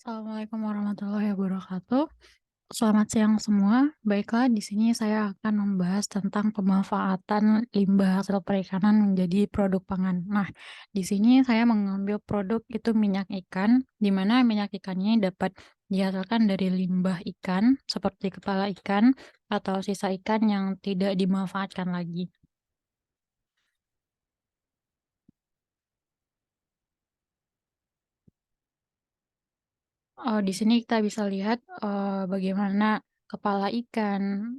Assalamualaikum warahmatullahi wabarakatuh. Selamat siang semua. Baiklah, di sini saya akan membahas tentang pemanfaatan limbah hasil perikanan menjadi produk pangan. Nah, di sini saya mengambil produk itu minyak ikan, di mana minyak ikannya dapat dihasilkan dari limbah ikan, seperti kepala ikan atau sisa ikan yang tidak dimanfaatkan lagi. Di sini kita bisa lihat bagaimana kepala ikan,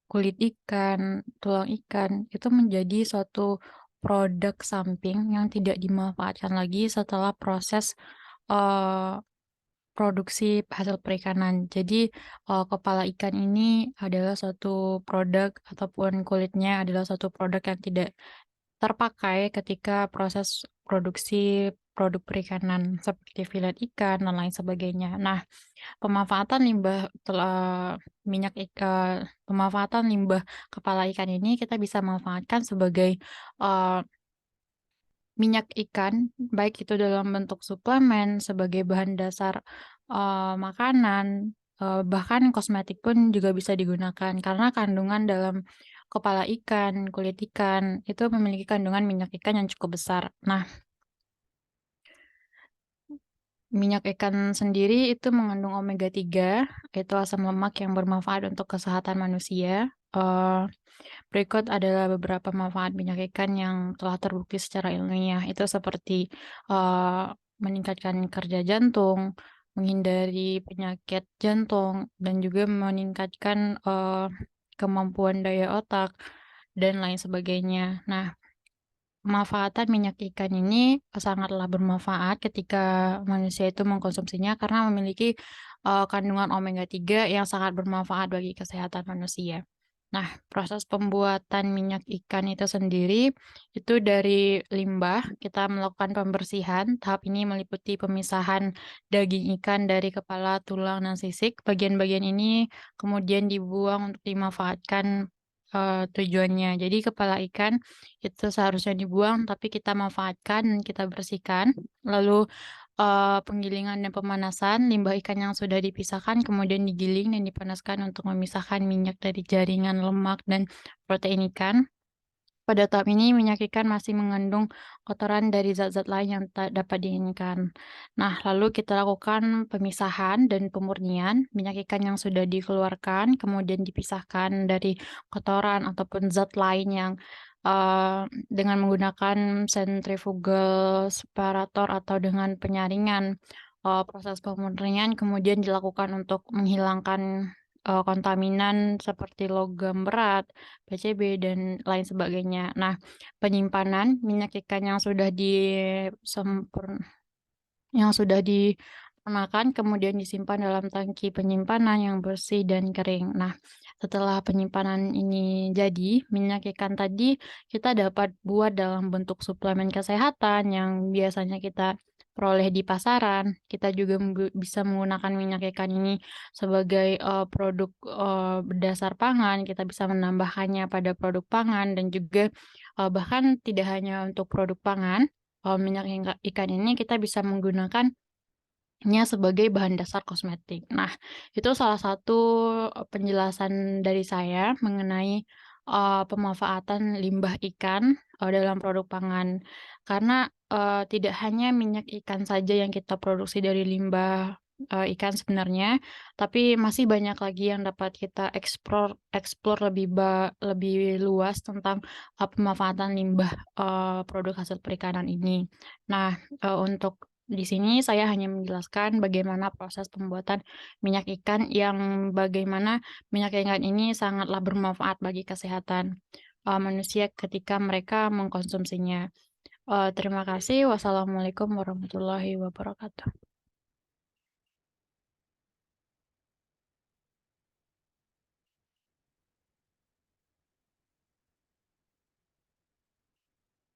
kulit ikan, tulang ikan, itu menjadi suatu produk samping yang tidak dimanfaatkan lagi setelah proses, eee, produksi hasil perikanan. Jadi, kepala ikan ini adalah suatu produk ataupun kulitnya adalah suatu produk yang tidak terpakai ketika proses produksi produk perikanan seperti filet ikan dan lain sebagainya. Nah, Pemanfaatan limbah minyak pemanfaatan limbah kepala ikan ini kita bisa manfaatkan sebagai, eee, minyak ikan, baik itu dalam bentuk suplemen, sebagai bahan dasar, makanan, bahkan kosmetik pun juga bisa digunakan. Karena kandungan dalam kepala ikan, kulit ikan, itu memiliki kandungan minyak ikan yang cukup besar. Nah, minyak ikan sendiri itu mengandung omega 3, yaitu asam lemak yang bermanfaat untuk kesehatan manusia. Berikut adalah beberapa manfaat minyak ikan yang telah terbukti secara ilmiah, itu seperti, eee, meningkatkan kerja jantung, menghindari penyakit jantung, dan juga meningkatkan, kemampuan daya otak, dan lain sebagainya. Nah, pemanfaatan minyak ikan ini sangatlah bermanfaat ketika manusia itu mengkonsumsinya karena memiliki, kandungan omega 3 yang sangat bermanfaat bagi kesehatan manusia. Nah, proses pembuatan minyak ikan itu sendiri, itu dari limbah kita melakukan pembersihan. Tahap ini meliputi pemisahan daging ikan dari kepala, tulang, dan sisik. Bagian-bagian ini kemudian dibuang untuk dimanfaatkan, tujuannya. Jadi kepala ikan itu seharusnya dibuang, tapi kita manfaatkan dan kita bersihkan. Lalu, penggilingan dan pemanasan limbah ikan yang sudah dipisahkan kemudian digiling dan dipanaskan untuk memisahkan minyak dari jaringan lemak dan protein ikan. Pada tahap ini, minyak ikan masih mengandung kotoran dari zat-zat lain yang tak dapat diinginkan. Nah, lalu kita lakukan pemisahan dan pemurnian. Minyak ikan yang sudah dikeluarkan, kemudian dipisahkan dari kotoran ataupun zat lain yang dengan menggunakan centrifugal separator atau dengan penyaringan. Proses pemurnian kemudian dilakukan untuk menghilangkan kontaminan seperti logam berat, PCB, dan lain sebagainya. Nah, penyimpanan minyak ikan yang sudah disempurnakan kemudian disimpan dalam tangki penyimpanan yang bersih dan kering. Nah, setelah penyimpanan ini jadi, minyak ikan tadi kita dapat buat dalam bentuk suplemen kesehatan yang biasanya kita peroleh di pasaran. Kita juga bisa menggunakan minyak ikan ini sebagai, produk, berdasar pangan, kita bisa menambahkannya pada produk pangan dan juga, bahkan tidak hanya untuk produk pangan, minyak ikan ini kita bisa menggunakannya sebagai bahan dasar kosmetik. Nah, itu salah satu, penjelasan dari saya mengenai, pemanfaatan limbah ikan, dalam produk pangan. Karena, tidak hanya minyak ikan saja yang kita produksi dari limbah, ikan sebenarnya, tapi masih banyak lagi yang dapat kita eksplor lebih luas tentang, pemanfaatan limbah, produk hasil perikanan ini. Nah, untuk di sini saya hanya menjelaskan bagaimana proses pembuatan minyak ikan yang bagaimana minyak ikan ini sangatlah bermanfaat bagi kesehatan, manusia ketika mereka mengkonsumsinya. Terima kasih. Wassalamualaikum warahmatullahi wabarakatuh.